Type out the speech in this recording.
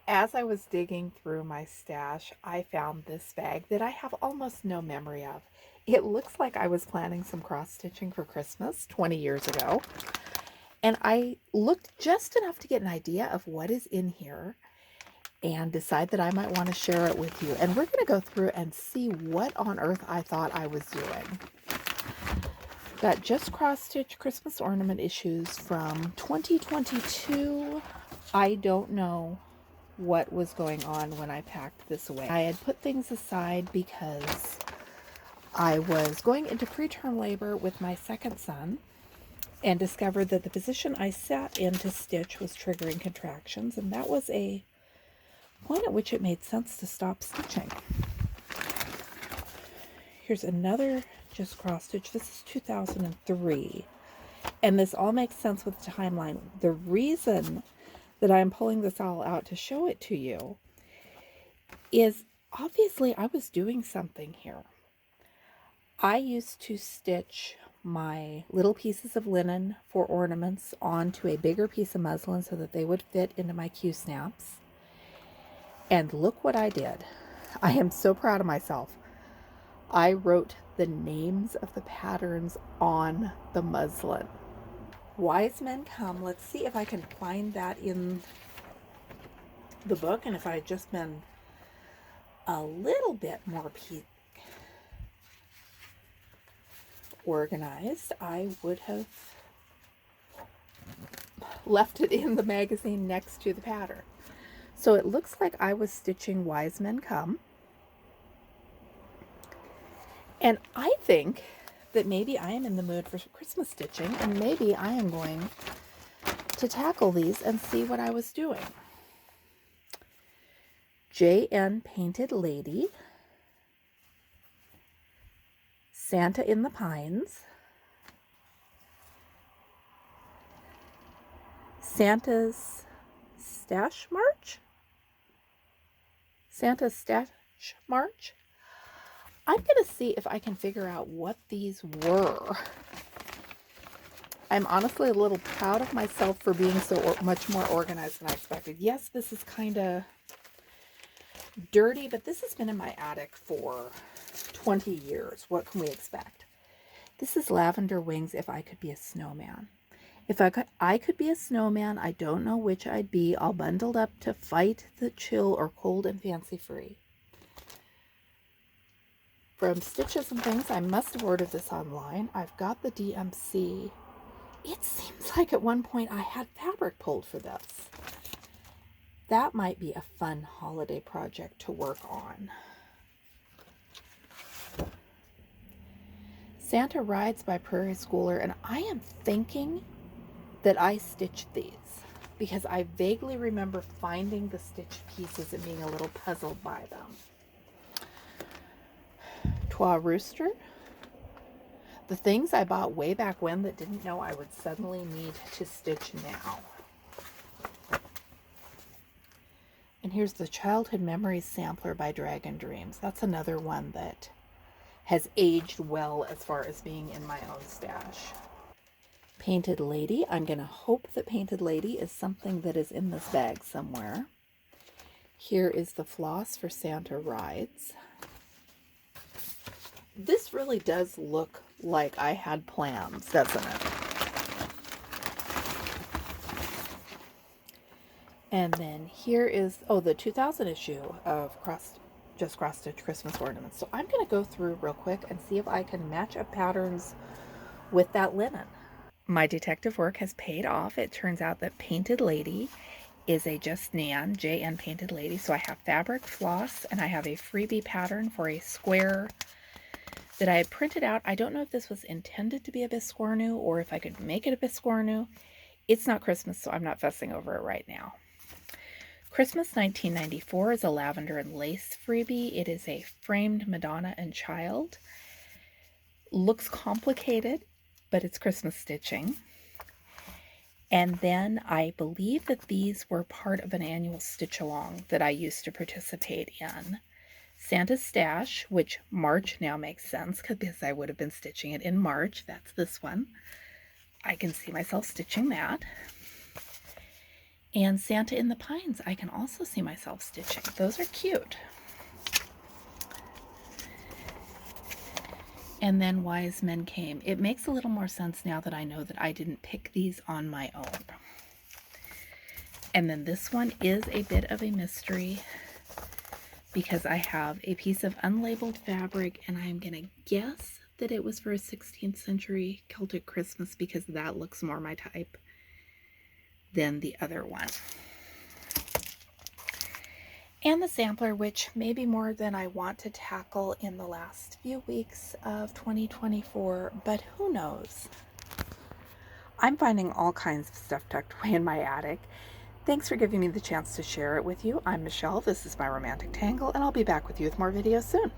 As I was digging through my stash, I found this bag that I have almost no memory of. It looks like I was planning some cross stitching for Christmas 20 years ago, and I looked just enough to get an idea of what is in here and decide that I might want to share it with you. And we're going to go through and see what on earth I thought I was doing. Got Just Cross Stitch Christmas ornament issues from 2022. I don't know what was going on when I packed this away. I had put things aside because I was going into preterm labor with my second son and discovered that the position I sat in to stitch was triggering contractions, and that was a point at which it made sense to stop stitching. Here's another Just Cross Stitch. This is 2003, and this all makes sense with the timeline. The reason that I'm pulling this all out to show it to you is obviously I was doing something here. I used to stitch my little pieces of linen for ornaments onto a bigger piece of muslin so that they would fit into my Q-snaps. And look what I did. I am so proud of myself. I wrote the names of the patterns on the muslin. Wise Men Come. Let's see if I can find that in the book, and if I had just been a little bit more organized, I would have left it in the magazine next to the pattern. So it looks like I was stitching Wise Men Come. And I think that maybe I am in the mood for Christmas stitching, and maybe I am going to tackle these and see what I was doing. J.N. Painted Lady, Santa in the Pines, Santa's Stash March, Santa's Stash March. I'm going to see if I can figure out what these were. I'm honestly a little proud of myself for being so much more organized than I expected. Yes, this is kind of dirty, but this has been in my attic for 20 years. What can we expect? This is Lavender Wings, If I Could Be a Snowman. If I could be a snowman, I don't know which I'd be, all bundled up to fight the chill or cold and fancy free. From Stitches and Things, I must have ordered this online. I've got the DMC. It seems like at one point I had fabric pulled for this. That might be a fun holiday project to work on. Santa Rides by Prairie Schooler, and I am thinking that I stitched these because I vaguely remember finding the stitched pieces and being a little puzzled by them. Twa Rooster. The things I bought way back when that didn't know I would suddenly need to stitch now. And here's the Childhood Memories Sampler by Dragon Dreams. That's another one that has aged well as far as being in my own stash. Painted Lady. I'm going to hope that Painted Lady is something that is in this bag somewhere. Here is the floss for Santa Rides. This really does look like I had plans, doesn't it? And then here is, the 2000 issue of Just Cross Stitch Christmas Ornaments. So I'm going to go through real quick and see if I can match up patterns with that linen. My detective work has paid off. It turns out that Painted Lady is a Just Nan, J.N. Painted Lady. So I have fabric floss, and I have a freebie pattern for a square that I had printed out. I don't know if this was intended to be a Biscornu or if I could make it a Biscornu. It's not Christmas, so I'm not fussing over it right now. Christmas 1994 is a lavender and lace freebie. It is a framed Madonna and Child. Looks complicated, but it's Christmas stitching. And then I believe that these were part of an annual stitch along that I used to participate in. Santa's Stash, which March now makes sense because I would have been stitching it in March. That's this one. I can see myself stitching that. And Santa in the Pines, I can also see myself stitching. Those are cute. And then Wise Men Came. It makes a little more sense now that I know that I didn't pick these on my own. And then this one is a bit of a mystery because I have a piece of unlabeled fabric, and I'm going to guess that it was for a 16th century Celtic Christmas because that looks more my type than the other one. And the sampler, which may be more than I want to tackle in the last few weeks of 2024, but who knows? I'm finding all kinds of stuff tucked away in my attic. Thanks for giving me the chance to share it with you. I'm Michelle, this is My Romantic Tangle, and I'll be back with you with more videos soon.